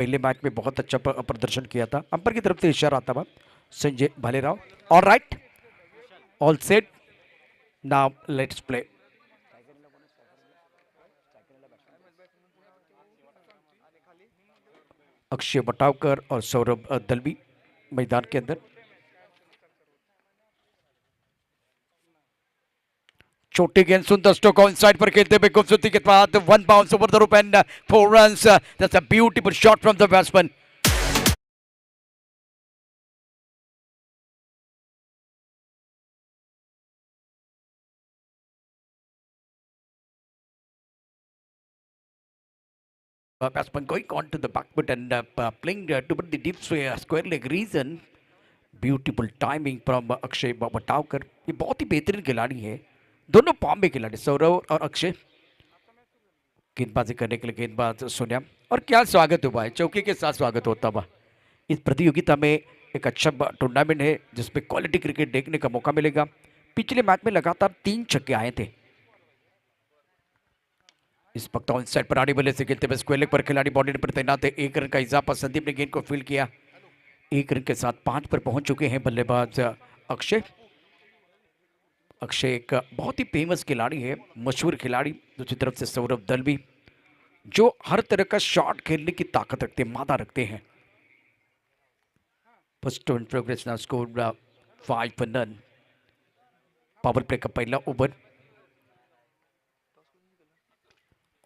पहले मैच में बहुत अच्छा प्रदर्शन किया था। अंपायर की तरफ से इशारा आता हुआ Sanjay Bhalerao. All right, all set, now let's play. Akshay Batavkar और सौरभ दलवी मैदान के अंदर। छोटी गेंद सुंदर स्ट्रोक ऑन साइड पर खेलते हुए खूबसूरती के बाद वन बाउंस ओवर द रूप and 4 runs. That's a beautiful shot from the batsman. Batsman going on to the back foot and playing to the deep square leg reason. Beautiful timing from Akshay Batavkar. ये बहुत ही बेहतरीन खिलाड़ी है, दोनों palm में खिलाड़ी सौरभ और अक्षय। गेंदबाजी करने के लिए गेंदबाज सोनिया। और क्या स्वागत हुआ है, चौकी के साथ स्वागत होता हुआ। इस प्रतियोगिता में एक अच्छा टूर्नामेंट है जिसमें क्वालिटी क्रिकेट देखने का मौका मिलेगा। पिछले मैच में लगातार 3 छक्के आए थे। इस वक्त ऑन साइड पर आड़ी बल्ले से खेलते हुए स्क्वायर लेग पर खिलाड़ी बॉडी पर तैनात है। 1 रन का इजाफा, संदीप ने गेंद को फील्ड किया। 1 रन के साथ 5 पर पहुंच चुके हैं बल्लेबाज अक्षय। अक्षय एक बहुत ही फेमस खिलाड़ी है, मशहूर खिलाड़ी। दूसरी तरफ से सौरभ दलवी जो हर तरह का शॉट खेलने की ताकत रखते हैं, मादा रखते हैं। First in progress now score 5 run. Power play का पहला ओवर।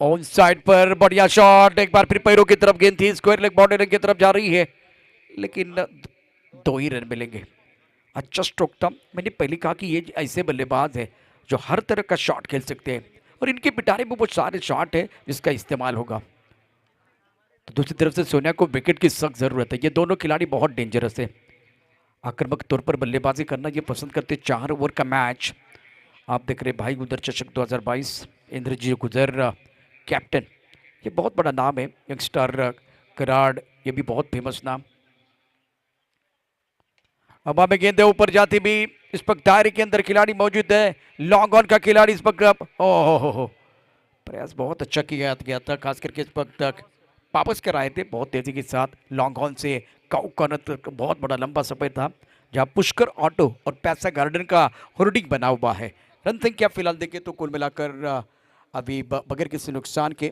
ऑन साइड पर बढ़िया शॉट, एक बार फिर पैरों की तरफ गेंद थी, स्क्वायर लेग बाउंड्री की तरफ जा रही है, लेकिन 2 ही रन मिलेंगे। अच्छा स्ट्रोक था। मैंने पहले कहा कि ये ऐसे बल्लेबाज है जो हर तरह का शॉट खेल सकते हैं और इनके पिटारे में बहुत सारे शॉट है जिसका इस्तेमाल होगा। तो दूसरी तरफ से सोनिया को विकेट की सख्त जरूरत है। ये दोनों खिलाड़ी बहुत डेंजरस है, आक्रामक तौर पर बल्लेबाजी करना ये पसंद करते। 4 ओवर का मैच आप देख रहे भाई गुजर चषक 2022। इंद्रजीत गुजर कैप्टन, ये बहुत बड़ा नाम है। यंगस्टर कराड़, ये भी बहुत फेमस नाम। हवा में गेंदे ऊपर जाती भी। इस वक्त दायरे के अंदर खिलाड़ी मौजूद है। लॉन्ग ऑन का खिलाड़ी इस वक्त हो प्रयास बहुत अच्छा किया गया था, खास करके इस वक्त तक वापस कर आए थे बहुत तेजी के साथ। लॉन्ग ऑन से काउ कॉर्नर तक बहुत बड़ा लंबा सफर था जहां पुष्कर ऑटो और पैसा गार्डन का होर्डिंग बना हुआ है। रन संख्या फिलहाल देखें तो कुल मिलाकर अभी बगैर किसी नुकसान के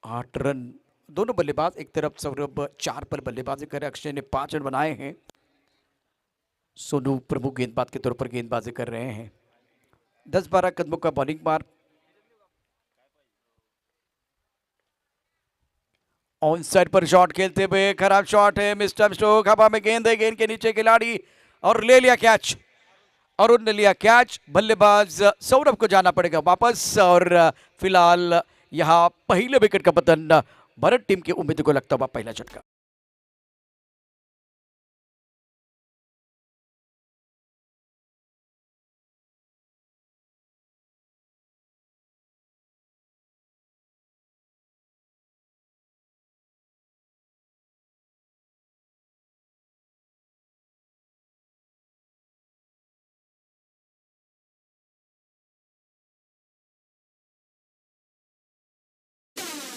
8 रन। दोनों बल्लेबाज, एक तरफ सौरभ 4 पर बल्लेबाजी कर रहे, अक्षय ने 5 रन बनाए हैं। सोनू प्रमुख गेंदबाज के तौर पर गेंदबाजी कर रहे हैं। 10-12 कदमों का बॉलिंग मार। ऑन साइड पर शॉट खेलते हुए खराब शॉट है, मिस्टर स्टोक। हवा में गेंद है, गेंद के नीचे खिलाड़ी और ले लिया कैच। अरुण ने लिया कैच। बल्लेबाज सौरभ को जाना पड़ेगा वापस और फिलहाल यहां पहले विकेट का पतन भारत टीम की उम्मीद को लगता हुआ पहला झटका।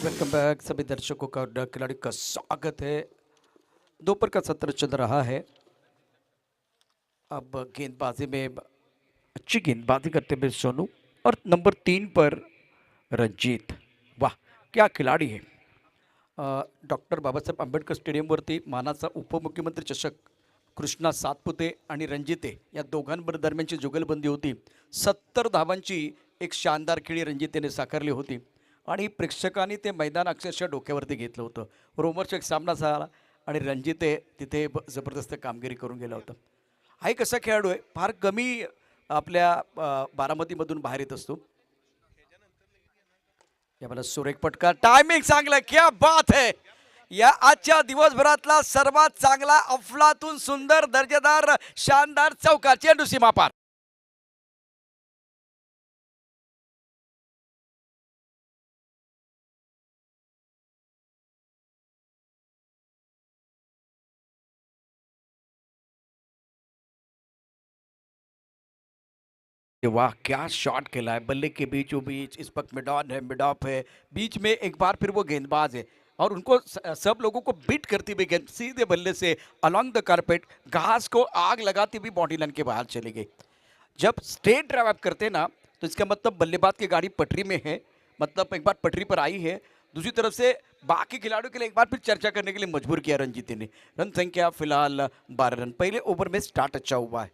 वेलकम बैक सभी दर्शकों का, खिलाड़ी का स्वागत है। दोपहर का सत्र चल रहा है। अब गेंदबाजी में अच्छी गेंदबाजी करते हुए सोनू और नंबर 3 पर रंजीत। वाह क्या खिलाड़ी है। डॉक्टर बाबासाहेब आंबेडकर स्टेडियमवरती मानाचा उपमुख्यमंत्री चषक कृष्णा सातपुते आणि रणजिते या दोघांबर दरम्यानची जुगलबंदी होती। 70 धावांची एक शानदार खेळी रणजितेने साकारली होती आणि प्रेक्षकांनी ते मैदान अक्षरशः डोक्यावरती घेतलं होतं। रोमर्स सामना झाला आणि रणजिते तिथे जबरदस्त कामगिरी करून गेला होता। हा एक असा खेळाडू आहे, फार कमी आपल्या बारामतीमधून बाहेर येत असतो। याला सुरेख पटका, टायमिंग चांगला, क्या बात है। या आजच्या दिवसभरातला सर्वात चांगला अफलातून सुंदर दर्जेदार शानदार चौका, चेंडू सीमा पार। वाह क्या शॉट खेला है, बल्ले के बीचों बीच। इस वक्त मिडॉन है, मिड ऑफ है, बीच में एक बार फिर वो गेंदबाज है और उनको सब लोगों को बीट करती हुई गेंद सीधे बल्ले से अलोंग द कारपेट घास को आग लगाती हुई बॉडी लाइन के बाहर चली गई। जब स्ट्रेट ड्राइव आप करते हैं ना, तो इसका मतलब बल्लेबाज की गाड़ी पटरी में है, मतलब एक बार पटरी पर आई है। दूसरी तरफ से बाकी खिलाड़ियों के लिए एक बार फिर चर्चा करने के लिए मजबूर किया रंजीत ने। रन संख्या फिलहाल 12 रन, पहले ओवर में स्टार्ट अच्छा हुआ है।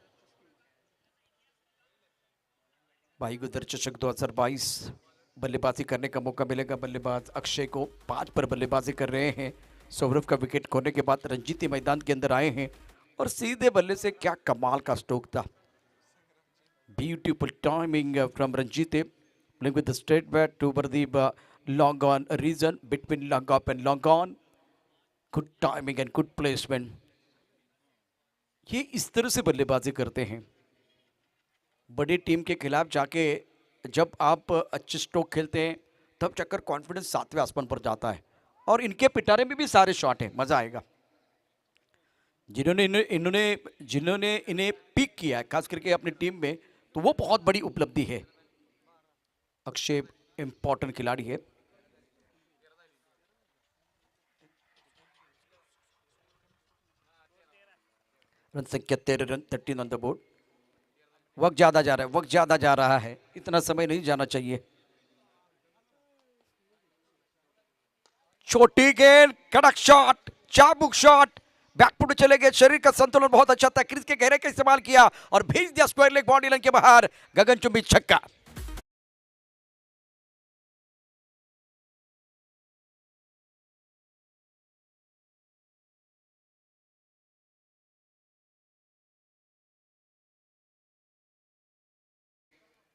भाई गुजर चषक 2022 बल्लेबाजी करने का मौका मिलेगा बल्लेबाज अक्षय को। 5 पर बल्लेबाजी कर रहे हैं। सौरभ का विकेट खोने के बाद रंजीत मैदान के अंदर आए हैं और सीधे बल्ले से क्या कमाल का स्ट्रोक था। Beautiful timing from Ranjit playing with the straight bat to Pradeep long on region between long up and long on. Good timing and good placement. ये इस तरह से बल्लेबाजी करते हैं। बड़ी टीम के खिलाफ जाके जब आप अच्छे स्ट्रोक खेलते हैं तब चक्कर कॉन्फिडेंस 7वें आसमान पर जाता है। और इनके पिटारे में भी सारे शॉट हैं, मजा आएगा। जिन्होंने इन्हें पिक किया है खास करके अपनी टीम में, तो वो बहुत बड़ी उपलब्धि है। अक्षय इंपॉर्टेंट खिलाड़ी है। रन संख्या 13 रन, 13 ऑन द बोर्ड। वक्त ज्यादा जा रहा है, वक्त ज्यादा जा रहा है, इतना समय नहीं जाना चाहिए। छोटी गेंद, कड़क शॉट, चाबुक शॉट, बैकफुट चले गए। शरीर का संतुलन बहुत अच्छा था, क्रीज के घेरे का इस्तेमाल किया और भेज दिया स्क्वायर लेग बॉडी लाइन के बाहर। गगनचुंबी छक्का।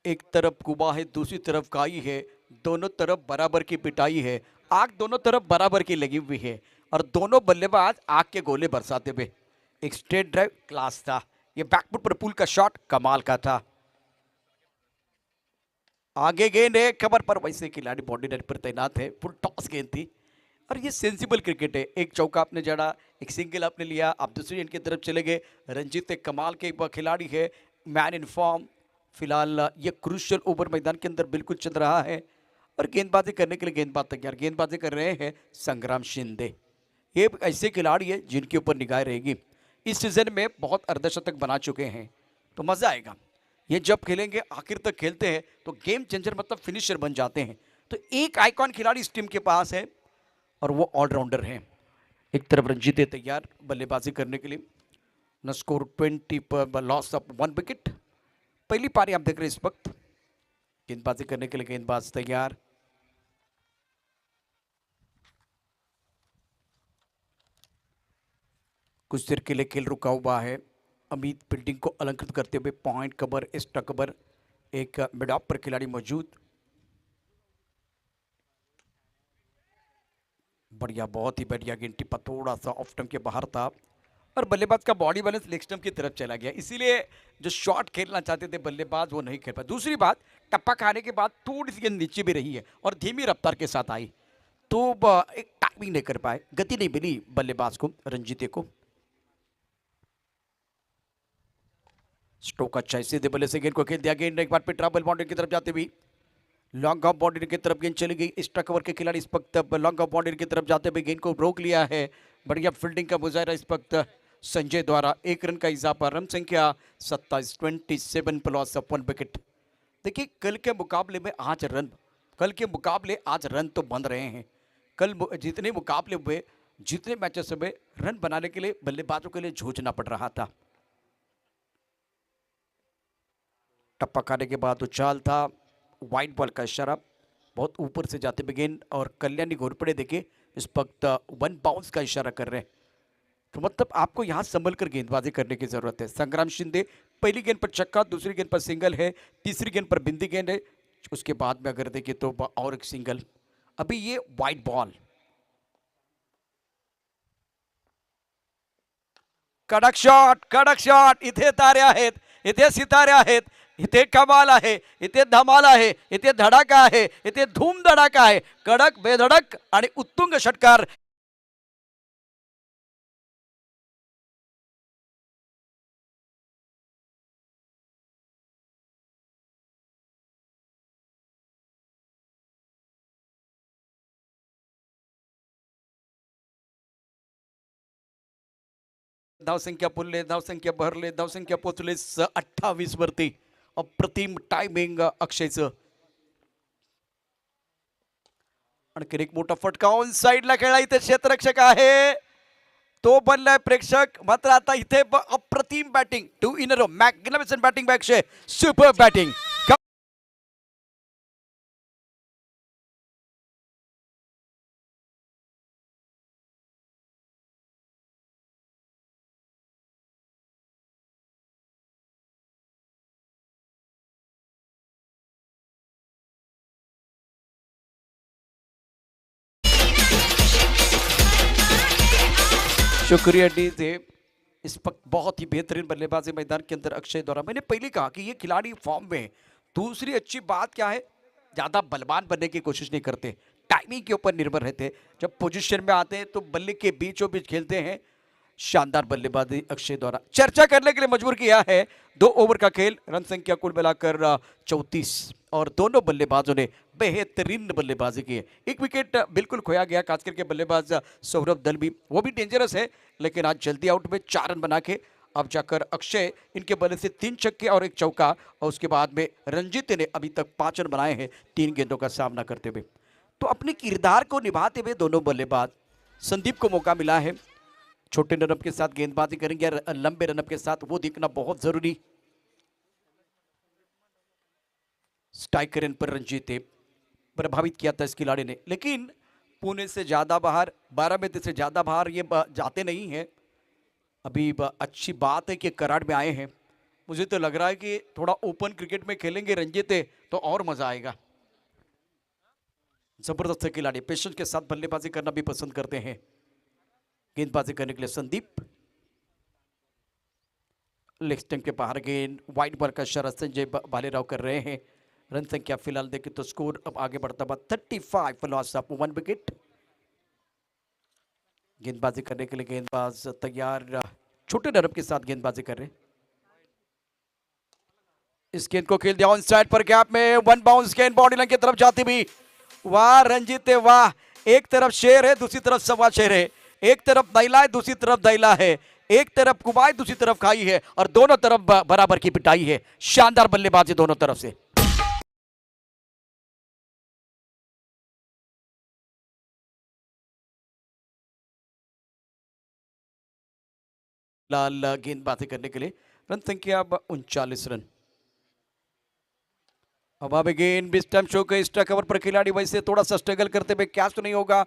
एक तरफ कुबा है, दूसरी तरफ काई है, दोनों तरफ बराबर की पिटाई है। आग दोनों तरफ बराबर की लगी हुई है और दोनों बल्लेबाज आग के गोले बरसाते हुए। एक स्ट्रेट ड्राइव क्लास था, ये बैकफुट पर पुल का शॉट कमाल का था। आगे गेंद है कवर पर, वैसे खिलाड़ी बॉडी नेट पर तैनात है। फुल टॉस गेंद थी और ये सेंसिबल क्रिकेट है। एक चौका आपने जड़ा, एक सिंगल आपने लिया, आप दूसरी एंड की तरफ चले गए। रंजीत एक कमाल के खिलाड़ी है, मैन इन फॉर्म। फिलहाल ये क्रूशियल ओवर मैदान के अंदर बिल्कुल चल रहा है और गेंदबाजी करने के लिए गेंदबाज तैयार। गेंदबाजी कर रहे हैं संग्राम शिंदे। ये ऐसे खिलाड़ी है जिनके ऊपर निगाह रहेगी। इस सीजन में बहुत अर्धशतक बना चुके हैं, तो मजा आएगा। ये जब खेलेंगे, आखिर तक खेलते हैं तो गेम चेंजर मतलब फिनिशर बन जाते हैं। तो एक आइकॉन खिलाड़ी इस टीम के पास है और वो ऑलराउंडर है। एक तरफ रंजीत है तैयार बल्लेबाजी करने के लिए। न स्कोर 20 पर लॉस ऑफ 1 विकेट। पहली पारी आप देख रहे हैं इस वक्त। गेंदबाजी करने के लिए गेंदबाज तैयार। कुछ देर के लिए खेल रुका हुआ है। अमित फील्डिंग को अलंकृत करते हुए पॉइंट कवर, एक्स्ट्रा कवर, एक मिड ऑफ पर खिलाड़ी मौजूद। बढ़िया, बहुत ही बढ़िया गेंद टिप्पा थोड़ा सा ऑफ स्टंप के बाहर था और बल्लेबाज का बॉडी बैलेंस लेग स्टंप की तरफ चला गया, इसीलिए जो शॉट खेलना चाहते थे बल्लेबाज वो नहीं खेल पाए। दूसरी बात, टप्पा खाने के बाद थोड़ी सी गेंद नीचे भी रही है और धीमी रफ्तार के साथ आई, तो एक टाइमिंग नहीं कर पाए, गति नहीं मिली बल्लेबाज को, रंजीते को। स्टोक अच्छा है, सीधे बल्ले से गेंद को खेल दिया। गेंद एक बार फिर ट्रबल बाउंड्री की तरफ जाते हुए लॉन्ग ऑफ बाउंड्री की तरफ गेंद चली गई। एक्स्ट्रा कवर के खिलाड़ी इस वक्त लॉन्ग ऑफ बाउंड्री की तरफ जाते हुए गेंद को रोक लिया है। बढ़िया फील्डिंग का मुजाहरा इस वक्त संजय द्वारा। 1 रन का इजाफा, रन संख्या 27, 27 प्लस 1 विकेट। देखिए कल के मुकाबले आज रन तो बन रहे हैं। कल जितने मुकाबले हुए, जितने मैचेस हुए, रन बनाने के लिए बल्लेबाजों के लिए जूझना पड़ रहा था। टप्पा खाने के बाद उछाल था, वाइट बॉल का इशारा, बहुत ऊपर से जाते हुए गेंद और कल्याणी घोरपड़े देखे इस वक्त 1 बाउंस का इशारा कर रहे हैं। तो मतलब आपको यहाँ संभल कर गेंदबाजी करने की जरूरत है। संग्राम शिंदे पहली गेंद पर छक्का, दूसरी गेंद पर सिंगल है, तीसरी गेंद पर बिंदी गेंद है, उसके बाद में अगर देखिए तो और एक सिंगल। अभी ये वाइट बॉल, कडक शॉट इथे तारे आहेत, इथे सितारे आहेत, इथे कमाल आहे, इथे धमाल आहे, इथे धडाका आहे, इथे धूम धडाका आहे, कडक बेधडक आणि उत्तुंग षटकार धावसंख्या पुरले, धावसंख्या भरले, धावसंख्या पोचले 28 वरती. अप्रतिम टायमिंग अक्षयचं. आणखीन एक मोठा फटका ऑन साइडला खेळला. इथे क्षेत्ररक्षक आहे, तो बनलाय प्रेक्षक. मात्र आता इथे अप्रतिम batting, 2 in a row, magnificent batting by Akshay, super batting. शुक्रिया डी थे. इस वक्त बहुत ही बेहतरीन बल्लेबाजी मैदान के अंदर अक्षय द्वारा. मैंने पहले कहा कि ये खिलाड़ी फॉर्म में. दूसरी अच्छी बात क्या है, ज्यादा बलवान बनने की कोशिश नहीं करते, टाइमिंग के ऊपर निर्भर रहते. जब पोजीशन में आते हैं तो बल्ले के बीचों बीच खेलते हैं. शानदार बल्लेबाजी अक्षय द्वारा. चर्चा करने के लिए मजबूर किया है. 2 ओवर का खेल, रन संख्या कुल मिलाकर 34 और दोनों बल्लेबाजों ने बेहतरीन बल्लेबाजी की है. एक विकेट बिल्कुल खोया गया, खास करके बल्लेबाज सौरभ दलवी, वो भी डेंजरस है, लेकिन आज जल्दी आउट में 4 रन बना के अब जाकर अक्षय इनके बल्ले से 3 छक्के और 1 चौका, और उसके बाद में रंजीत ने अभी तक 5 रन बनाए हैं 3 गेंदों का सामना करते हुए. तो अपने किरदार को निभाते हुए दोनों बल्लेबाज. संदीप को मौका मिला है, छोटे रनअप के साथ गेंदबाजी करेंगे, लंबे रनअप के साथ, वो देखना बहुत जरूरी. स्ट्राइकर इन पर रंजीत प्रभावित किया था इस खिलाड़ी ने, लेकिन पुणे से ज्यादा बाहर, 12 में से ज्यादा बाहर ये जाते नहीं हैं. अभी अच्छी बात है कि कराड़ में आए हैं. मुझे तो लग रहा है कि थोड़ा ओपन क्रिकेट में खेलेंगे रंजीत तो और मजा आएगा. जबरदस्त खिलाड़ी, पेशेंस के साथ बल्लेबाजी करना भी पसंद करते हैं. गेंदबाजी करने के लिए संदीप, लेग स्टंप के बाहर गेंद, वाइड बॉल का इशारा संजय भालेराव कर रहे हैं. रन संख्या फिलहाल देखें तो स्कोर अब आगे बढ़ता हुआ 35 फॉर लॉस ऑफ 1 विकेट. गेंदबाजी करने के लिए गेंदबाज तैयार, छोटे रनअप के साथ गेंदबाजी कर रहे हैं. इस गेंद को खेल दिया ऑन साइड पर, गैप में 1 बाउंस गेंद बॉडी लाइन की तरफ जाती भी. वाह रंजीत वाह. एक तरफ शेर है, दूसरी तरफ सवा शेर है. एक तरफ दैला है, दूसरी तरफ दैला है. एक तरफ कुबाई, दूसरी तरफ खाई है, और दोनों तरफ बराबर की पिटाई है. शानदार बल्लेबाजी दोनों तरफ से. लाल गेंदबाजी करने के लिए रन संख्या अब 39 रन. अब गेंद बिस टाइम शो के एक्स्ट्रा कवर पर खिलाड़ी वैसे थोड़ा सा स्ट्रगल करते हुए, कैच तो नहीं होगा.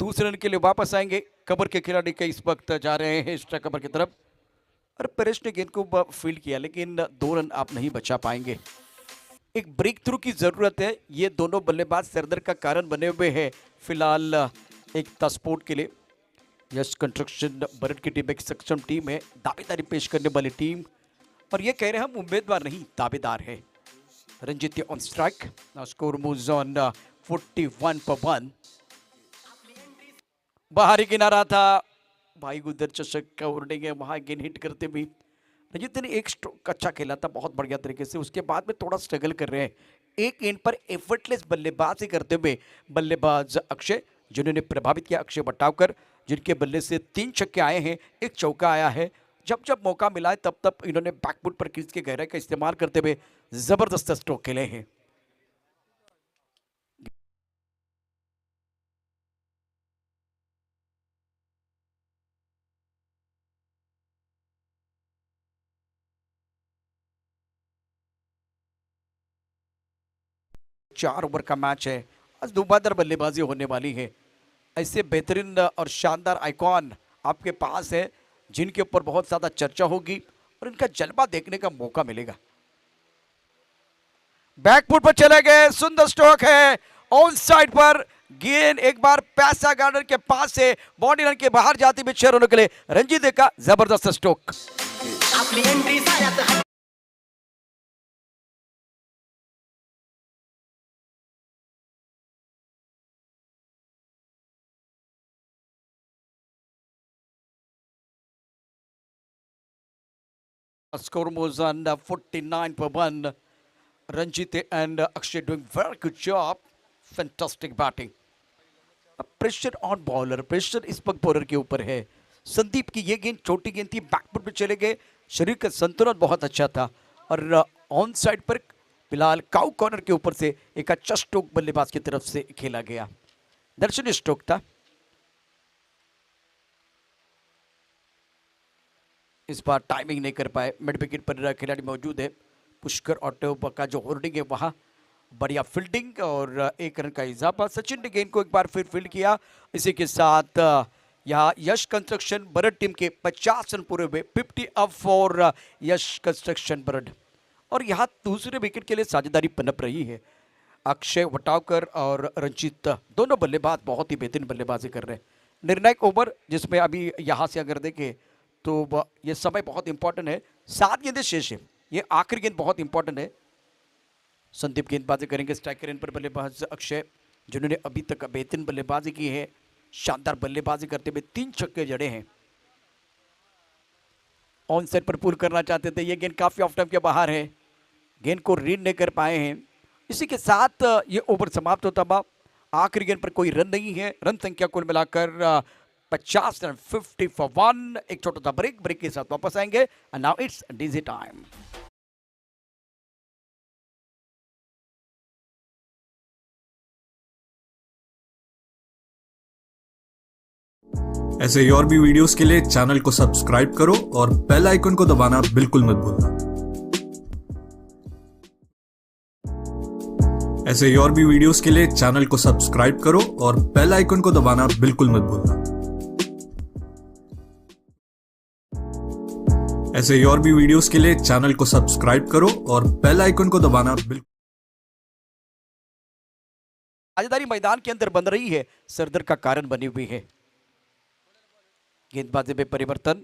दूसरे रन के लिए वापस आएंगे. कवर के खिलाड़ी के इस वक्त जा रहे हैं एक्स्ट्रा कवर की तरफ, और परेश ने गेंद को फील्ड किया, लेकिन 2 रन आप नहीं बचा पाएंगे. एक ब्रेक थ्रू की जरूरत है. ये दोनों बल्लेबाज सरदर्द का कारण बने हुए हैं फिलहाल एकता स्पोर्ट के लिए. यश कंस्ट्रक्शन बरट की टीम एक सक्षम टीम है, दावेदारी पेश करने वाली टीम, और ये कह रहे हैं हम उम्मीदवार नहीं दावेदार है. Ranjit on strike, score moves on 41 पर 1. बाहरी किनारा था, भाई गुदर चषक का उड़ेंगे वहां गेंद हिट करते भी. रंजीत ने एक स्ट्रोक अच्छा खेला था बहुत बढ़िया तरीके से, उसके बाद में थोड़ा स्ट्रगल कर रहे हैं. एक गेंद पर एफर्टलेस बल्लेबाजी करते हुए बल्लेबाज अक्षय, जिन्होंने प्रभावित किया अक्षय बटावकर, जिनके बल्ले से 3 छक्के आए हैं, 1 चौका आया है. जब जब मौका मिला है तब तब इन्होंने बैकफुट पर क्रीज के गहराई का इस्तेमाल करते हुए जबरदस्त स्ट्रोक खेले हैं. चार ओवर का मैच है, आज धुआंधार बल्लेबाजी होने वाली है. ऐसे बेहतरीन और शानदार आइकॉन आपके पास है, जिनके ऊपर बहुत ज्यादा चर्चा होगी और इनका जलवा देखने का मौका मिलेगा. बैकफुट पर चले गए, सुंदर स्ट्रोक है ऑन साइड पर. गेंद एक बार पैसा गार्डन के पास से बॉडी लाइन के बाहर जाती हुई 6 रनों के लिए रंजीत का जबरदस्त stroke. Score moves on 49 per 1. Ranjit and Akshay doing very good job. Fantastic batting. Pressure on bowler, pressure इस वक्त बॉलर के ऊपर है. संदीप की ये गेंद छोटी गेंद थी, बैकफुट पे चले गए, शरीर का संतुलन बहुत अच्छा था और ऑन साइड पर फिलहाल काउ कॉर्नर के ऊपर से एक अच्छा स्ट्रोक बल्लेबाज की तरफ से खेला गया, दर्शनीय स्ट्रोक था। इस बार टाइमिंग नहीं कर पाए, मिड विकेट पर खिलाड़ी मौजूद है, पुष्कर ऑटो का जो होर्डिंग है वहां बढ़िया फील्डिंग और एक रन का इजाफा। सचिन ने गेंद को एक बार फिर फील्ड किया। इसी के साथ यहाँ यश कंस्ट्रक्शन बरड टीम के 50 रन पूरे हुए, 50 अप फॉर यश कंस्ट्रक्शन बरड। और यहाँ दूसरे विकेट के लिए साझेदारी पनप रही है। अक्षय वटावकर और रंजीत दोनों बल्लेबाज बहुत ही बेहतरीन बल्लेबाजी कर रहे हैं। निर्णायक ओवर जिसमें अभी यहाँ से अगर देखें तो ये समय बहुत इंपॉर्टेंट है, 7 गेंदें शेष है, ये आखिरी गेंद बहुत इंपॉर्टेंट है। संदीप गेंदबाजी करेंगे, स्ट्राइकर इन पर बल्लेबाज अक्षय जिन्होंने अभी तक बेहतरीन बल्लेबाजी की है, शानदार बल्लेबाजी करते हुए 3 छक्के जड़े हैं। ऑन साइड पर पुल करना चाहते थे, ये गेंद काफी ऑफ टाइम के बाहर है, गेंद को रीड नहीं कर पाए हैं। इसी के साथ ये ओवर समाप्त होता हुआ, आखिरी गेंद पर कोई रन नहीं है। रन संख्या कुल मिलाकर 50 रन, 50 फॉर 1। एक छोटा सा ब्रेक के साथ वापस आएंगे and now it's DG time. ऐसे ही और भी वीडियोस के लिए चैनल को सब्सक्राइब करो और बेल आइकन को दबाना बिल्कुल मत भूलना। ऐसे ही और भी वीडियोस के लिए चैनल को सब्सक्राइब करो और बेल आइकन को दबाना बिल्कुल मत भूलना। ऐसे ही और भी वीडियोस के लिए चैनल को सब्सक्राइब करो और बेल आइकन को दबाना बिल्कुल। साझेदारी मैदान के अंदर बन रही है, सरदर का कारण बनी हुई है। गेंदबाजी में परिवर्तन,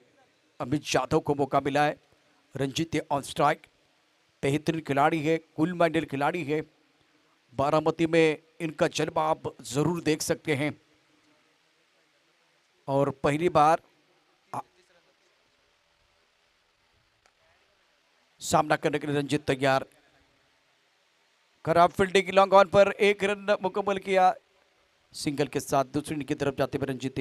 अमित यादव को मौका मिला है। रंजीत ऑन स्ट्राइक, बेहतरीन खिलाड़ी है, कूल माइंडेड खिलाड़ी है। बारामती में इनका जलवा आप जरूर देख सकते हैं और पहली बार सामना करने के लिए रंजीत तैयार। खराब फील्डिंग, लॉन्ग ऑन पर 1 रन मुकम्मल किया, सिंगल के साथ दूसरी की तरफ जाते हुए रंजीत।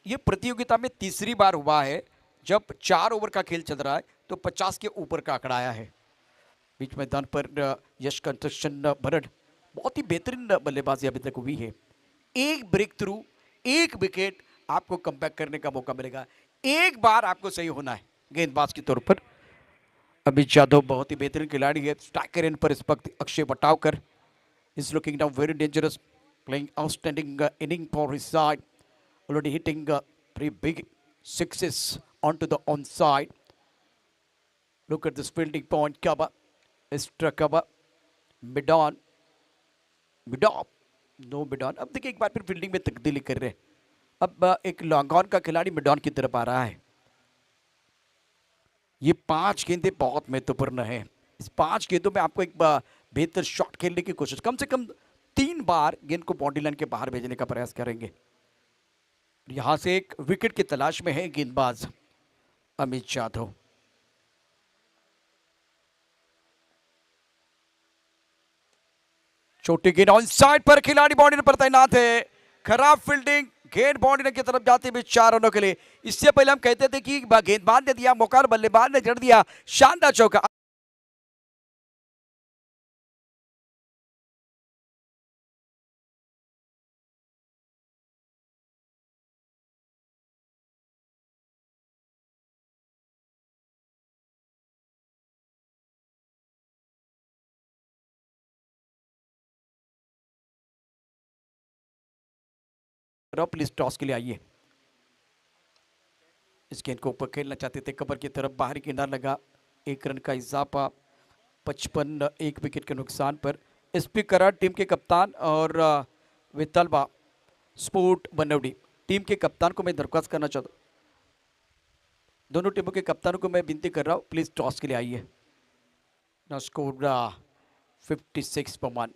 ये प्रतियोगिता में तीसरी बार हुआ है जब 4 ओवर का खेल चल रहा है तो 50 के ऊपर का आंकड़ा आया है। बीच मैदान पर यश कंस्ट्रक्शन बरड बहुत ही बेहतरीन बल्लेबाजी अभी तक हुई है। एक ब्रेक थ्रू, एक विकेट, आपको कमबैक करने का मौका मिलेगा। एक बार आपको सही होना है गेंदबाज के तौर पर। अमित यादव बहुत ही बेहतरीन खिलाड़ी है। स्ट्राइकर इन पर इस वक्त Akshay Vatavkar is looking now very dangerous, playing outstanding inning for his side, already hitting 3 big sixes onto the onside. Look at this fielding point cover, extra cover, mid on, no mid on। अब देखिए एक बार फिर fielding में तब्दीली कर रहे हैं। अब एक लॉन्ग ऑन का खिलाड़ी मिड ऑन की तरफ आ रहा है। ये 5 गेंदें बहुत महत्वपूर्ण है। इस 5 गेंदों में आपको एक बेहतर शॉट खेलने की कोशिश, कम से कम 3 बार गेंद को बाउंड्री लाइन के बाहर भेजने का प्रयास करेंगे। यहां से एक विकेट की तलाश में है गेंदबाज अमित यादव। छोटी गेंद ऑन साइड पर, खिलाड़ी बाउंड्री पर तैनात है। खराब फील्डिंग, गेंद बाउंड्री की तरफ जाते हुए 4 रनों के लिए। इससे पहले हम कहते थे कि गेंदबाज ने दिया मौका, बल्लेबाज ने जड़ दिया, शानदार चौका। प्लीज टॉस के लिए आइए। इस गेंद को ऊपर खेलना चाहते थे, कवर की तरफ बाहरी किनार लगा, 1 रन का इजाफा, 55 एक विकेट के नुकसान पर। एसपी कराड़ टीम के कप्तान और वितलबा स्पोर्ट बनवडी टीम के कप्तान को मैं दरख्वास्त करना चाहता हूँ, दोनों टीमों के कप्तानों को मैं विनती कर रहा हूँ प्लीज टॉस के लिए आइए। ना स्कोर 56 पर 1।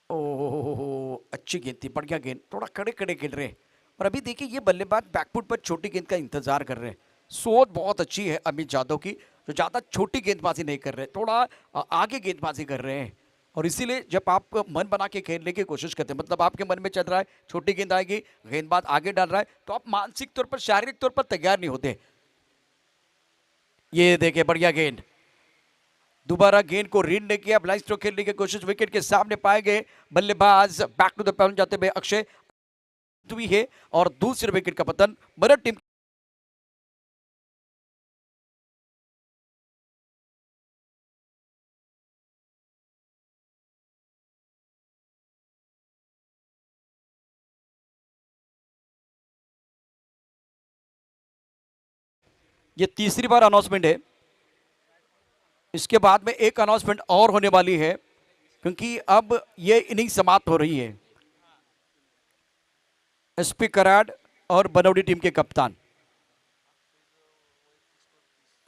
ओह अच्छी गेंद थी, बढ़िया गेंद, थोड़ा कड़े कड़े खेल रहे हैं। और अभी देखिए ये बल्लेबाज बैकफुट पर छोटी गेंद का इंतजार कर रहे हैं। सोच बहुत अच्छी है अमित यादव की, जो ज़्यादा छोटी गेंदबाजी नहीं कर रहे, थोड़ा आगे गेंदबाजी कर रहे हैं। और इसीलिए जब आप मन बना के खेलने की कोशिश करते हैं, मतलब आपके मन में चल रहा है छोटी गेंद आएगी, गेंदबाज आगे डाल रहा है, तो आप मानसिक तौर पर, शारीरिक तौर पर तैयार नहीं होते। ये देखिए बढ़िया गेंद, दोबारा गेंद को रीड नहीं किया, ब्लाइंड स्ट्रोक खेलने की कोशिश, विकेट के सामने पाए गए बल्लेबाज, बैक टू द पैवन जाते हुए अक्षय हुई है और दूसरे विकेट का पतन भारत टीम। ये तीसरी बार अनाउंसमेंट है, इसके बाद में एक अनाउंसमेंट और होने वाली है, क्योंकि अब ये इनिंग समाप्त हो रही है। एसपी कराड और बनौडी टीम के कप्तान,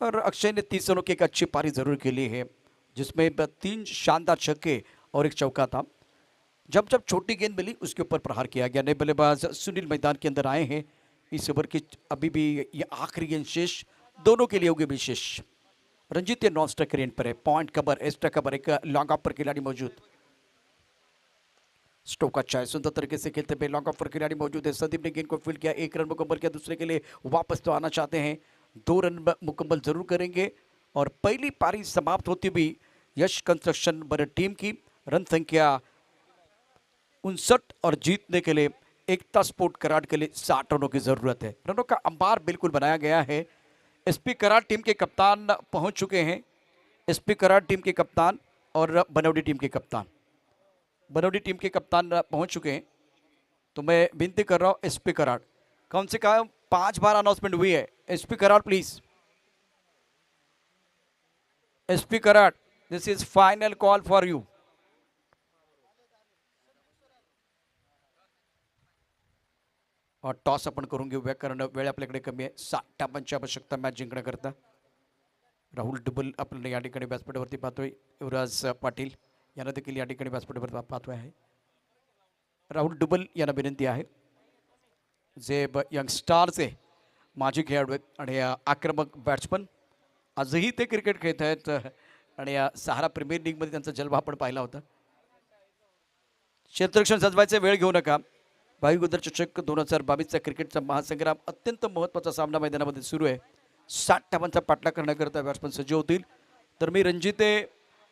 और अक्षय ने 30 रनों की एक अच्छी पारी जरूर खेली है, जिसमें 3 शानदार छक्के और एक चौका था। जब जब छोटी गेंद मिली उसके ऊपर प्रहार किया गया। नए बल्लेबाज सुनील मैदान के अंदर आए हैं। इस ओवर की अभी भी ये आखिरी गेंद शेष, दोनों के लिए होगी विशेष। रंजीत ये नॉन स्ट्राइक रेंज पर है, पॉइंट कवर, एक्स्ट्रा कवर, एक लॉन्ग ऑफ पर खिलाड़ी मौजूद। स्टोक अच्छा है, सुंदर तरीके से खेलते हुए लॉन्ग ऑफ पर खिलाड़ी मौजूद है। संदीप ने गेंद को फील्ड किया, 1 रन मुकम्मल किया, दूसरे के लिए वापस तो आना चाहते हैं, 2 रन मुकम्मल जरूर करेंगे। और पहली पारी समाप्त होती हुई यश कंस्ट्रक्शन बड़े टीम की रन संख्या 59 और जीतने के लिए एकता स्पोर्ट कराड के लिए 60 रनों की जरूरत है। रनों का अंबार बिल्कुल बनाया गया है। एसपी कराड टीम के कप्तान पहुंच चुके हैं, एसपी कराड टीम के कप्तान और बनौडी टीम के कप्तान, बनौडी टीम के कप्तान पहुंच चुके हैं। तो मैं विनती कर रहा हूं एसपी कराड, कौन से कहा 5 बार अनाउंसमेंट हुई है। SP Karad please, SP Karad, this is final call for you. और टॉस आपण करून घेऊया, कारण वेळ आपल्याकडे कमी आहे। 60 धावांची आवश्यकता मॅच जिंकण्याकरता। राहुल डुबल आपण या ठिकाणी व्यासपीठावरती पाहतोय, युवराज पाटील यांना देखील या ठिकाणी व्यासपीठावर पाहतोय आहे। राहुल डुबल यांना विनंती आहे, जे यंग स्टारचे माजी खेळाडू आहेत आणि आक्रमक बॅट्समन, आजही ते क्रिकेट खेळत आहेत आणि सहारा प्रीमियर लीगमध्ये त्यांचा जलवा आपण पाहिला होता। क्षेत्ररक्षण सजवायचे वेळ घेऊ नका। भाईगुदर चषक 2022चा क्रिकेटचा महासंग्राम, अत्यंत महत्त्वाचा सामना मैदानामध्ये सुरू आहे। 60 धावांचा पाठलाग करण्याकरता बॅट्समन सज्ज होतील। तर मी रणजिते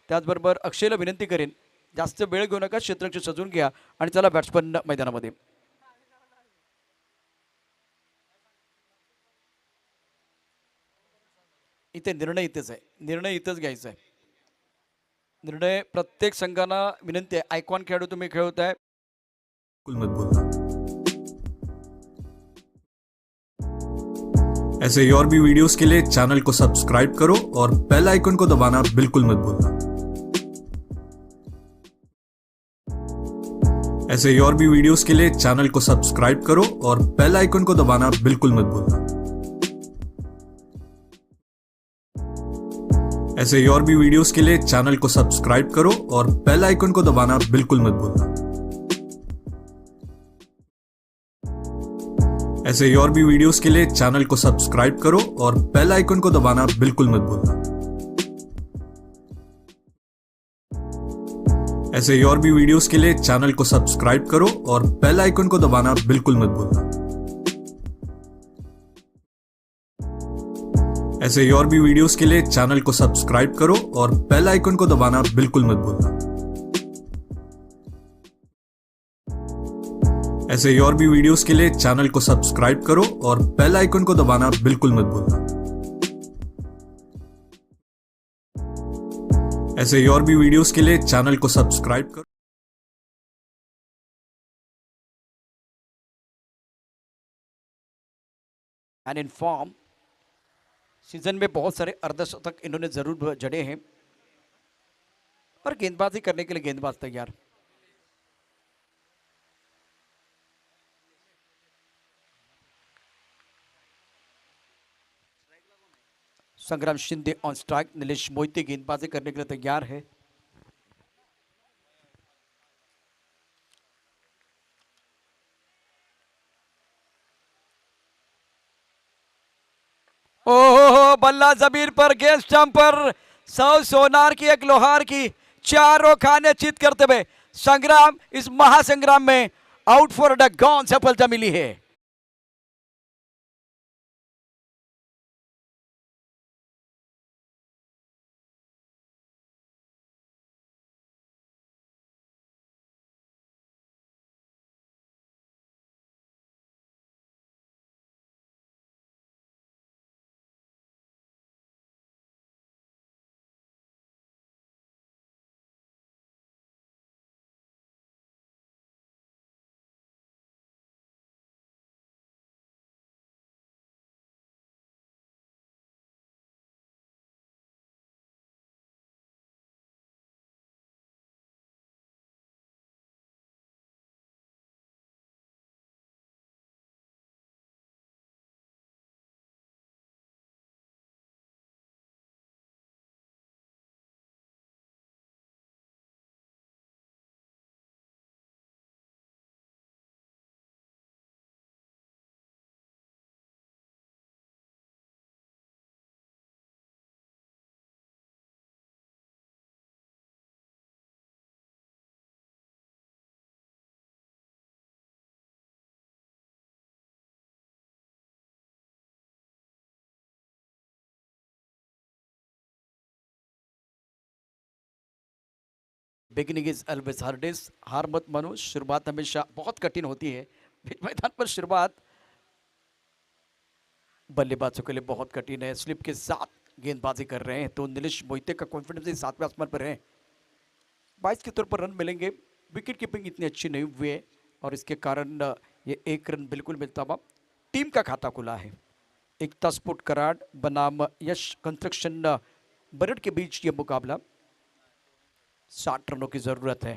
त्याचबरोबर अक्षयला विनंती करेन, जास्त वेळ घेऊ नका, क्षेत्ररक्षण सजवून घ्या आणि चला बॅट्समन मैदानामध्ये। इथे निर्णय इथेच आहे, निर्णय इथेच घ्यायचा आहे। निर्णय प्रत्येक संघांना विनंती आहे, आयकॉन खेळाडू तुम्ही खेळवताय, बिल्कुल मत बोलना। ऐसे ही और भी वीडियोस के लिए चैनल को सब्सक्राइब करो और बेल आइकन को दबाना बिल्कुल मत भूलना। ऐसे ही और भी वीडियोस के लिए चैनल को सब्सक्राइब करो और बेल आइकन को दबाना बिल्कुल मत भूलना। ऐसे ही और भी वीडियोस के लिए चैनल को सब्सक्राइब करो और बेल आइकन को दबाना बिल्कुल मत भूलना। ऐसे ही और भी वीडियोस के लिए चैनल को सब्सक्राइब करो और बेल आइकन को दबाना बिल्कुल मत भूलना। ऐसे ही और भी वीडियोस के लिए चैनल को सब्सक्राइब करो और बेल आइकन को दबाना बिल्कुल मत भूलना। ऐसे ही और भी वीडियोस के लिए चैनल को सब्सक्राइब करो और बेल आइकन को दबाना बिल्कुल मत भूलना। ऐसे ही और भी वीडियोस के लिए चैनल को सब्सक्राइब करो और बेल आइकन को दबाना बिल्कुल मत भूलना। ऐसे ही और भी वीडियोस के लिए चैनल को सब्सक्राइब करो। एंड इन फॉर्म, सीजन में बहुत सारे अर्धशतक इन्होंने जरूर जड़े हैं और गेंदबाजी करने के लिए गेंदबाज तैयार। संग्राम शिंदे ऑन स्ट्राइक, नीलेश मोहिते गेंदबाजी करने के लिए तैयार है। ओहो, बल्ला जमीन पर, गेंद स्टंप पर, 100 सोनार की, एक लोहार की, चारों खाने चित करते हुए संग्राम, इस महासंग्राम में आउट फॉर द गॉन सफलता मिली है। बिगिनिंग इज ऑलवेज हार्डेस्ट, हार मत मानो, शुरुआत हमेशा बहुत कठिन होती है। बीच मैदान पर शुरुआत बल्लेबाजों के लिए बहुत कठिन है। स्लिप के साथ गेंदबाजी कर रहे हैं तो नीलेश मोहिते का कॉन्फिडेंस इस 7वें आसमान पर है। 22 के तौर पर रन मिलेंगे, विकेट कीपिंग इतनी अच्छी नहीं हुई है और इसके कारण ये 1 रन बिल्कुल मिलता हुआ टीम का खाता खुला है। एकता स्पोर्ट कराड़ बनाम यश कंस्ट्रक्शन बरड के बीच ये मुकाबला, 60 रनों की जरूरत है।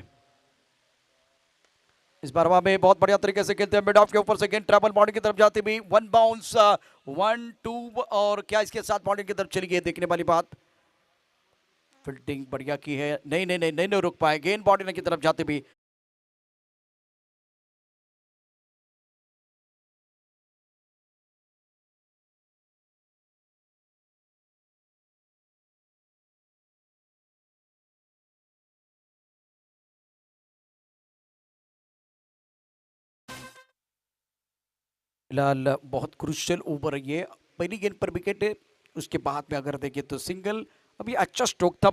इस बार हवा में बहुत बढ़िया तरीके से खेलते हैं, मिड ऑफ के ऊपर से गेंद ट्रैवल बाउंड्री की तरफ जाती भी, वन बाउंस, 1-2 और क्या इसके साथ बाउंड्री की तरफ चली गई, देखने वाली बात। फील्डिंग बढ़िया की है, नहीं नहीं नहीं नहीं, नहीं रुक पाए, गेंद बाउंड्री की तरफ जाती भी। फिलहाल बहुत क्रुशियल ओवर है ये, पहली गेंद पर विकेट है, उसके बाद में अगर देखें तो सिंगल। अभी अच्छा स्ट्रोक था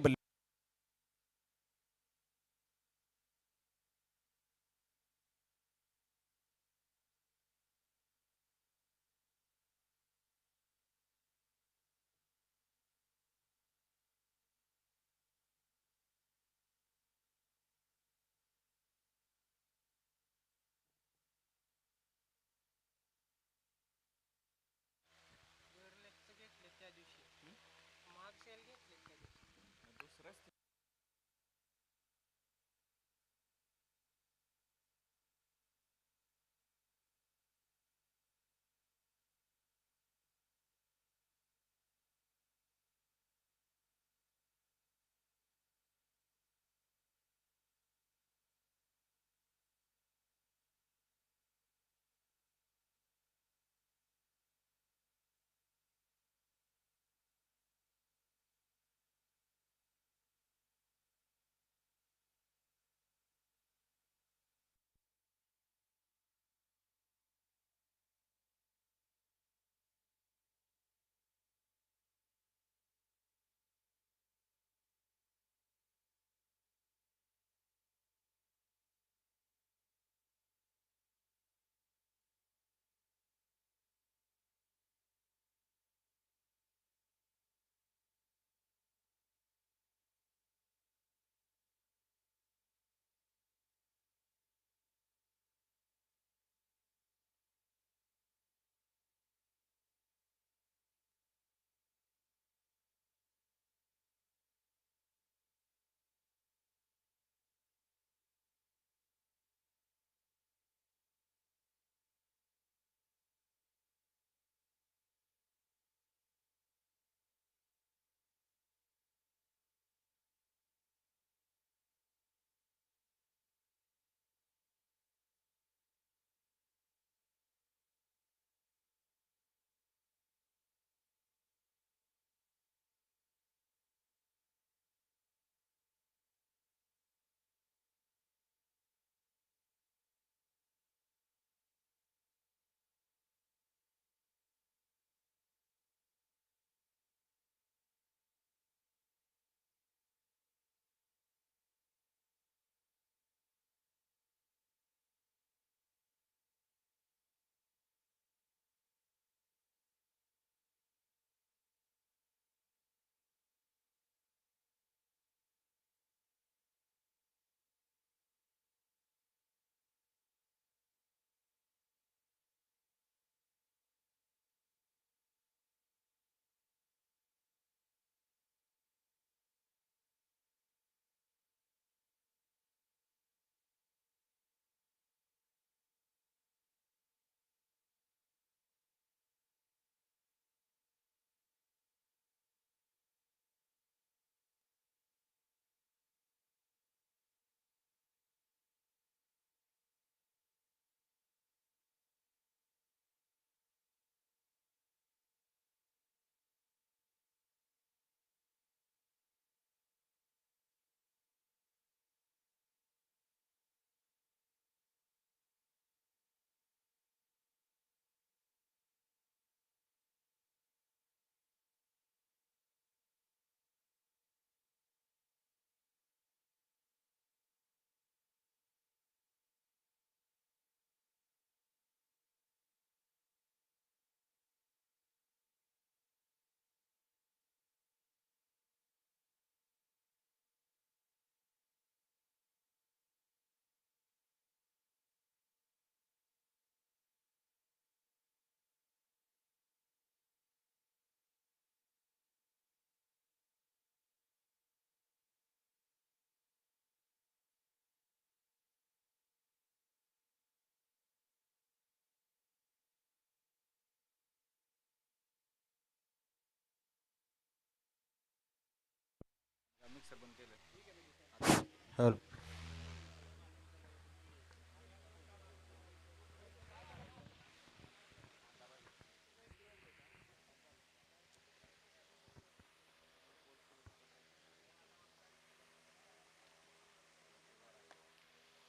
हेलो।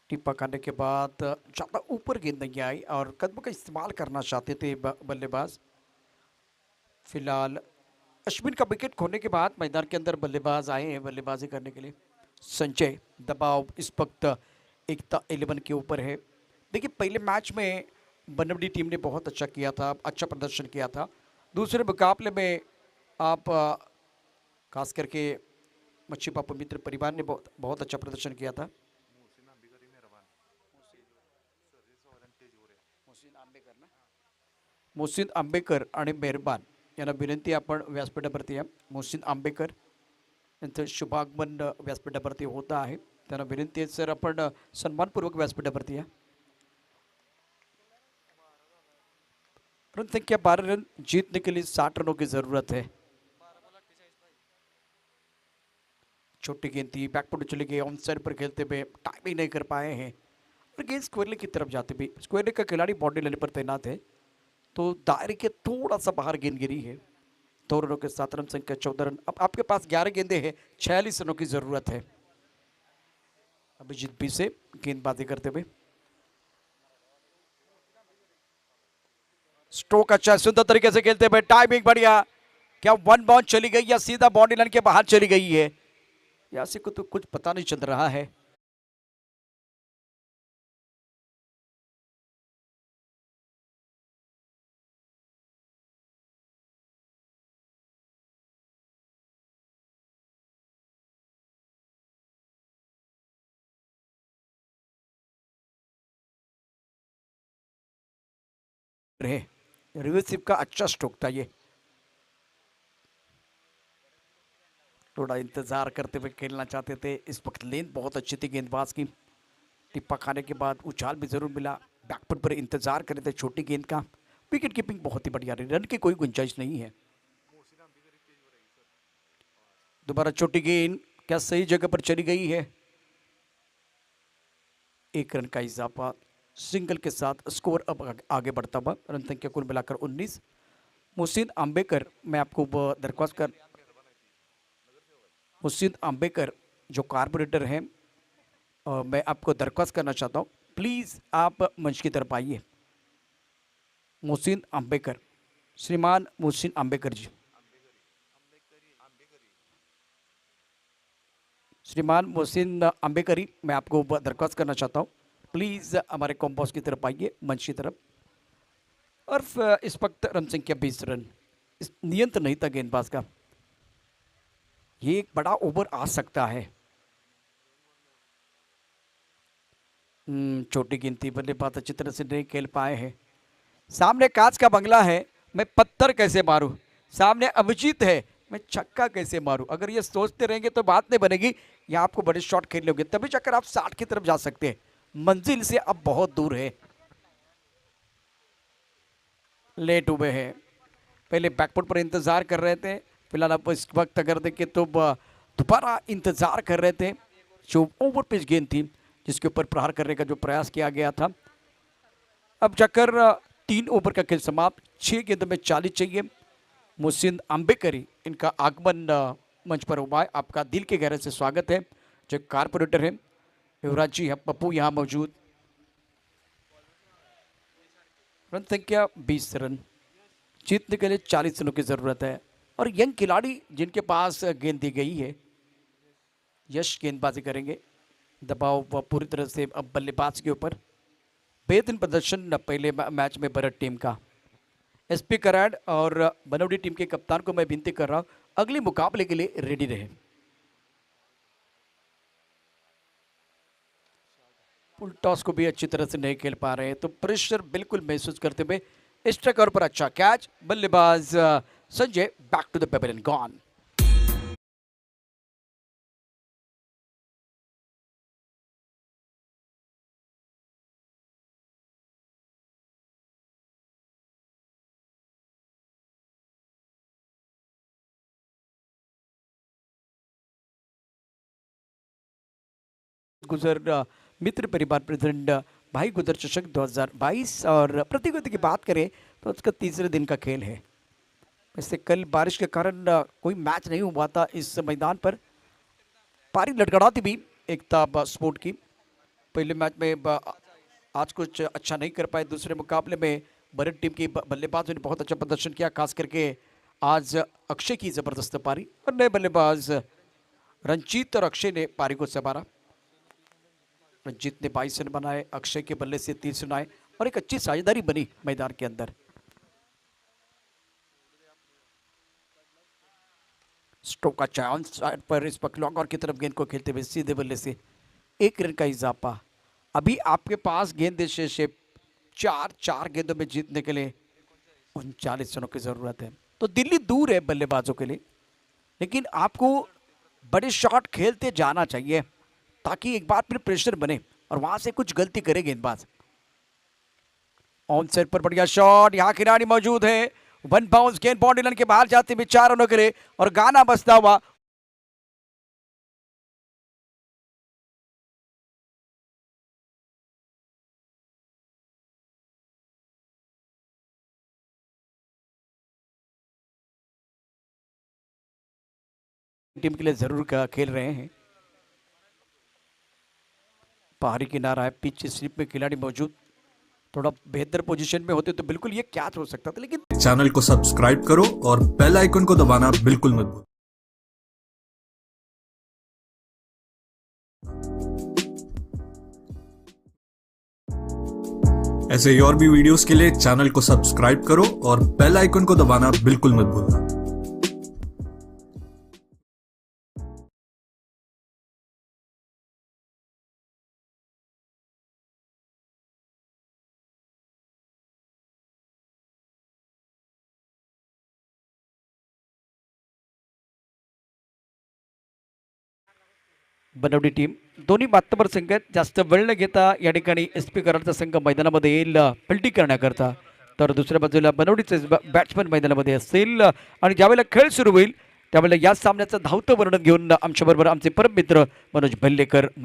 टिप्पा खाने के बाद ज़्यादा ऊपर गेंद नहीं आई और कदमों का इस्तेमाल करना चाहते थे बल्लेबाज। फिलहाल अश्विन का विकेट खोने के बाद मैदान के अंदर बल्लेबाज आए हैं बल्लेबाजी करने के लिए। संजय, दबाव इस वक्त एकता 11 के ऊपर है। देखिए पहले मैच में बनवडी टीम ने बहुत अच्छा किया था, अच्छा प्रदर्शन किया था। दूसरे मुकाबले में आप खास करके मच्छी पापा मित्र परिवार ने बहुत बहुत अच्छा प्रदर्शन किया था। मोहसिन आंबेकर आणि मेहरबान यांना विनंती आपण व्यासपीठावरती आहे. मोहसिन आंबेकर यांचं शुभागमन व्यासपीठावरती होतं आहे. त्यांना विनंती आहे सर आपण सन्मानपूर्वक व्यासपीठावरती आहे. रन संख्या 12 रन, जीतने के लिए 60 रनों की जरूरत है. छोटी गेंद थी, बैकफुट चले गए, ऑन साइड पर खेलते हुए टाइमिंग नहीं कर पाए हैं और गेंद स्क्वेयरले की तरफ जाते हुए स्क्वेयरले का खिलाड़ी बॉडी लेने पर तैनात है तो दायरे के थोड़ा सा बाहर गेंद गिरी है. 2 रनों के साथ रन संख्या 14 रन. अब आपके पास 11 गेंदे हैं, 46 रनों की जरूरत है. अभिजीत बी से गेंदबाजी करते हुए स्ट्रोक अच्छा, सुंदर तरीके से खेलते हुए टाइमिंग बढ़िया. क्या वन बाउंड चली गई या सीधा बाउंड्री लाइन के बाहर चली गई है, यासी को तो कुछ पता नहीं चल रहा है. रहे रिवर्सिव का अच्छा स्ट्रोक था ये. थोड़ा इंतजार करते हुए खेलना चाहते थे. इस वक्त लेंथ बहुत अच्छी थी गेंदबाज की. टिप्पा खाने के बाद उछाल भी जरूर मिला. बैकफुट पर इंतजार कर रहे थे छोटी गेंद का. विकेट कीपिंग बहुत ही बढ़िया रही, रन की कोई गुंजाइश नहीं है. दोबारा छोटी गेंद, क्या सही जगह पर चली गई है. 1 रन का इजाफा, सिंगल के साथ स्कोर अब आगे बढ़ता हुआ. रन संख्या कुल मिलाकर 19. मुहसिन आंबेकर, मैं आपको दरख्वास्त कर मुहसिन आंबेकर जो कारपोरेटर हैं, मैं आपको दरख्वास्त करना चाहता हूँ प्लीज़ आप मंच की तरफ आइए. मुहसिन आंबेकर, श्रीमान मुहसिन आंबेकर जी, श्रीमान मोहसिन आंबेकरी, मैं आपको दरख्वास्त करना चाहता हूँ प्लीज़ हमारे कॉम्पोज की तरफ आइए, मंच की तरफ. और इस वक्त रन संख्या 20 रन. इस नियंत्रण नहीं था गेंदबाज का. ये एक बड़ा ओवर आ सकता है. छोटी गिनती बल्लेबाज अच्छी तरह से नहीं खेल पाए हैं. सामने कांच का बंगला है, मैं पत्थर कैसे मारूं. सामने अभिजीत है, मैं छक्का कैसे मारूं. अगर ये सोचते रहेंगे तो बात नहीं बनेगी. यहाँ आपको बड़े शॉट खेलने होंगे तभी चक्कर आप 60 की तरफ जा सकते हैं. मंजिल से अब बहुत दूर है. लेट हुए हैं, पहले बैकफुट पर इंतजार कर रहे थे. फिलहाल आप इस वक्त अगर देखें तो दोबारा इंतजार कर रहे थे. जो ओवर पिच गेंद थी जिसके ऊपर प्रहार करने का जो प्रयास किया गया था. अब जाकर 3 ओवर का खेल समाप्त. 6 गेंदों में 40 चाहिए. मुहसिन आंबेकरी, इनका आगमन मंच पर हुआ है. आपका दिल के गहरे से स्वागत है. जो कारपोरेटर हैं युवराज जी पप्पू यहाँ मौजूद. रन संख्या 20 रन, जीतने के लिए 40 रनों की ज़रूरत है. और यंग खिलाड़ी जिनके पास गेंद दी गई है, यश गेंदबाजी करेंगे. दबाव पूरी तरह से अब बल्लेबाज के ऊपर. बेहतरीन प्रदर्शन पहले मैच में भारत टीम का. एसपी कराड और बनवडी टीम के कप्तान को मैं विनती कर रहा हूँ अगले मुकाबले के लिए रेडी रहे. फुल टॉस को भी अच्छी तरह से नहीं खेल पा रहे हैं तो प्रेशर बिल्कुल महसूस करते हुए स्ट्राइक पर अच्छा कैच. बल्लेबाज Sanjay back to the pavilion gone. गुजर मित्र परिवार प्रेसिडेंट भाई गुजर चषक 2022 और प्रतियोगिता की बात करें तो उसका तीसरे दिन का खेल है। वैसे कल बारिश के कारण कोई मैच नहीं हुआ था इस मैदान पर। पारी लड़खड़ाती भी एकता स्पोर्ट की पहले मैच में आज कुछ अच्छा नहीं कर पाए। दूसरे मुकाबले में बरड टीम की बल्लेबाजों ने बहुत अच्छा प्रदर्शन किया, खास करके आज अक्षय की जबरदस्त पारी और नए बल्लेबाज रंजीत और अक्षय ने पारी को संभाला। रंजीत ने 22 रन बनाए, अक्षय के बल्ले से 30 रन आए और एक अच्छी साझेदारी बनी मैदान के अंदर। स्ट्रोक का चांस साइड पर इस वक्त लॉन्ग ऑन की तरफ गेंद को खेलते हुए सीधे बल्ले से 1 रन का इजाफा। अभी आपके पास गेंद से चार गेंदों में जीतने के लिए 39 रनों की जरूरत है। तो दिल्ली दूर है बल्लेबाजों के लिए, लेकिन आपको बड़े शॉट खेलते जाना चाहिए ताकि एक बार फिर प्रेशर बने और वहां से कुछ गलती करे गेंदबाज। ऑन साइड पर बढ़िया शॉट, यहाँ खिलाड़ी मौजूद है। 1 बाउंस गेंद बाउंड्री लाइन के बाहर जाते हुए 4 रनों करे और गाना बजता हुआ टीम के लिए जरूर खेल रहे हैं। पहाड़ी किनारा है, पिच स्लिप में खिलाड़ी मौजूद, थोड़ा बेहतर पोजीशन में होते तो बिल्कुल ये कैच हो सकता था, लेकिन चैनल को सब्सक्राइब करो और बेल आइकन को दबाना बिल्कुल मत भूलो। ऐसे ही और भी वीडियोस के लिए चैनल को सब्सक्राइब करो और बेल आइकन को दबाना बिल्कुल मत भूलना। बनवडी टीम दोन्ही मातबर संघ आहेत, जास्त वेळ न घेता या ठिकाणी एस पी कराडचा संघ मैदानामध्ये येईल फिल्डिंग करण्याकरता, तर दुसऱ्या बाजूला बनवडीचे बॅट्समन मैदानामध्ये असेल आणि ज्यावेळेला खेळ सुरू होईल त्यावेळेला या सामन्याचं धावतं वर्णन घेऊन आमच्याबरोबर आमचे परम मित्र मनोज भल्लेकर